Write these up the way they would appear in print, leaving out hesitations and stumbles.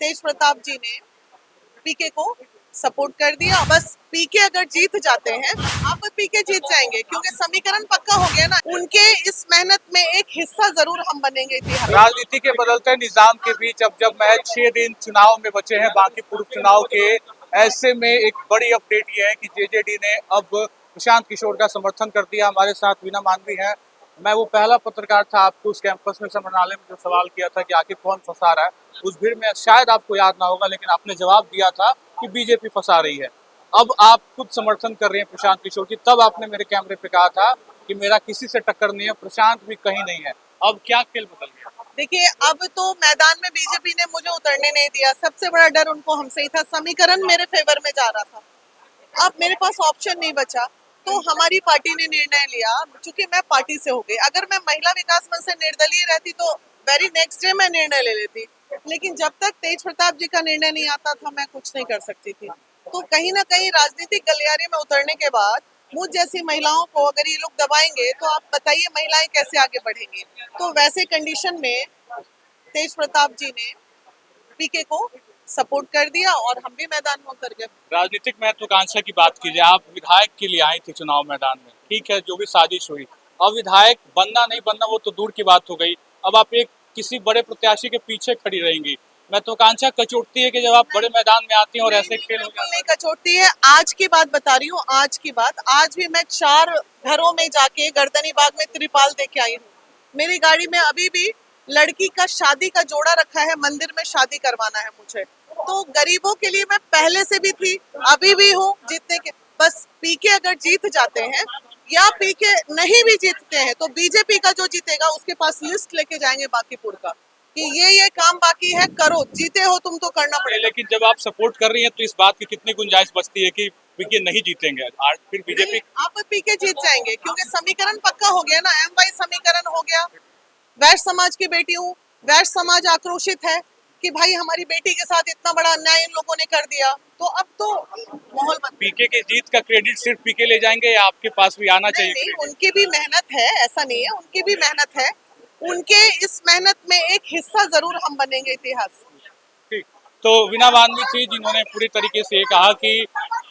तेज प्रताप जी ने पीके को सपोर्ट कर दिया। बस पीके अगर जीत जाते हैं, आप पीके जीत जाएंगे क्योंकि समीकरण पक्का हो गया ना। उनके इस मेहनत में एक हिस्सा जरूर हम बनेंगे इतिहास। राजनीति के बदलते निजाम के बीच अब जब महज 6 दिन चुनाव में बचे हैं बाकी पूर्व चुनाव के, ऐसे में एक बड़ी अपडेट ये है कि जेजेडी ने अब प्रशांत किशोर का समर्थन कर दिया। हमारे साथ वीना मानवी हैं। मैं वो पहला पत्रकार था आपको उस कैंपस में समरनालय में जो सवाल किया था कि आखिर कौन फंसा रहा है, उस भीड़ में शायद आपको याद ना होगा, लेकिन आपने जवाब दिया था कि बीजेपी फंसा रही है। अब आप खुद समर्थन कर रहे हैं प्रशांत किशोर की, तब आपने मेरे कैमरे पे कहा था कि मेरा किसी से टक्कर नहीं है, प्रशांत भी कहीं नहीं है। अब क्या खेल बदल गया? देखिए, अब तो मैदान में बीजेपी ने मुझे उतरने नहीं दिया। सबसे बड़ा डर उनको हमसे ही था। समीकरण मेरे फेवर में जा रहा था। अब मेरे पास ऑप्शन नहीं बचा, तो हमारी पार्टी ने निर्णय लिया। चूंकि मैं पार्टी से हो गई, अगर मैं महिला विकास मंच से निर्दलीय रहती तो वेरी नेक्स्ट डे मैं निर्णय ले लेती, लेकिन जब तक तेज प्रताप जी का निर्णय नहीं आता था मैं कुछ नहीं कर सकती थी। तो कहीं ना कहीं राजनीतिक गलियारे में उतरने के बाद मुझ जैसी महिलाओं को अगर ये लोग दबाएंगे तो आप बताइए महिलाएं कैसे आगे बढ़ेंगी। तो वैसे कंडीशन में तेज प्रताप जी ने पीके को सपोर्ट कर दिया और हम भी मैदान में उतर गए। राजनीतिक महत्वाकांक्षा की बात कीजिए, आप विधायक के लिए आई थी चुनाव मैदान में, ठीक है, जो भी साजिश हुई, अब विधायक बनना नहीं बनना वो तो दूर की बात हो गई, अब आप एक किसी बड़े प्रत्याशी के पीछे खड़ी रहेंगी। महत्वाकांक्षा कचोटती है कि जब आप बड़े मैदान में आती हैं और ऐसे खेल हो जाते हैं। नहीं कचोटती है। आज की बात बता रही हूँ, आज की बात। आज भी मैं 4 घरों में जाके गर्दनी बाग में त्रिपाल दे के आई हूँ। मेरी गाड़ी में अभी भी लड़की का शादी का जोड़ा रखा है, मंदिर में शादी करवाना है मुझे। तो गरीबों के लिए मैं पहले से भी थी, अभी भी हूँ। जीतने के बस पीके अगर जीत जाते हैं या पीके नहीं भी जीतते हैं तो बीजेपी का जो जीतेगा उसके पास लिस्ट लेके जाएंगे बांकीपुर का कि ये काम बाकी है, करो, जीते हो तुम तो करना पड़ेगा। लेकिन जब आप सपोर्ट कर रही हैं तो इस बात की कितनी गुंजाइश बचती है कि पीके नहीं जीतेंगे, आज फिर बीजेपी आप पीके जीत जाएंगे क्योंकि समीकरण पक्का हो गया ना। एम वाई समीकरण हो गया। वैश्य समाज की बेटी हूँ, वैश्य समाज आक्रोशित है कि भाई हमारी बेटी के साथ इतना बड़ा अन्याय इन लोगों ने कर दिया। तो अब तो माहौल बदल। पीके की जीत का क्रेडिट सिर्फ पीके ले जाएंगे या आपके पास भी आना चाहिए? नहीं, उनकी भी मेहनत है, ऐसा नहीं है, उनकी भी मेहनत है। उनके इस मेहनत में एक हिस्सा जरूर हम बनेंगे इतिहास। ठीक। तो वीना मानवी थी जिन्होंने पूरी तरीके से ये कहा कि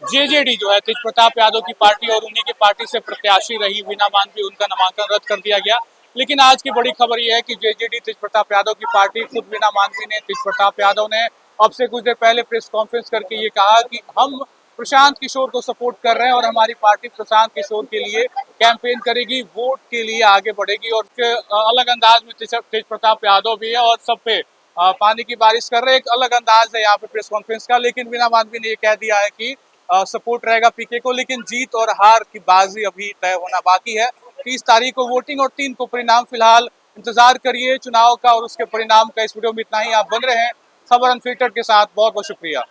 जेजेडी जो है तेज प्रताप यादव की पार्टी और उन्हीं की पार्टी से प्रत्याशी रही वीना मानवी, उनका नामांकन रद्द कर दिया गया। लेकिन आज की बड़ी खबर यह है कि जेजेडी तेज प्रताप यादव की पार्टी, खुद वीना मानवी ने, तेज प्रताप यादव ने अब से कुछ देर पहले प्रेस कॉन्फ्रेंस करके ये कहा कि हम प्रशांत किशोर को सपोर्ट कर रहे हैं और हमारी पार्टी प्रशांत किशोर के लिए कैंपेन करेगी, वोट के लिए आगे बढ़ेगी। और अलग अंदाज में तेज प्रताप यादव भी है और सब पे पानी की बारिश कर रहे, एक अलग अंदाज है यहाँ पे प्रेस कॉन्फ्रेंस का। लेकिन वीना मानवी ने ये कह दिया है कि सपोर्ट रहेगा पीके को, लेकिन जीत और हार की बाजी अभी तय होना बाकी है। 30 तारीख को वोटिंग और 3 को परिणाम। फिलहाल इंतजार करिए चुनाव का और उसके परिणाम का। इस वीडियो में इतना ही। आप बन रहे हैं खबर अनफिल्टर्ड के साथ। बहुत बहुत शुक्रिया।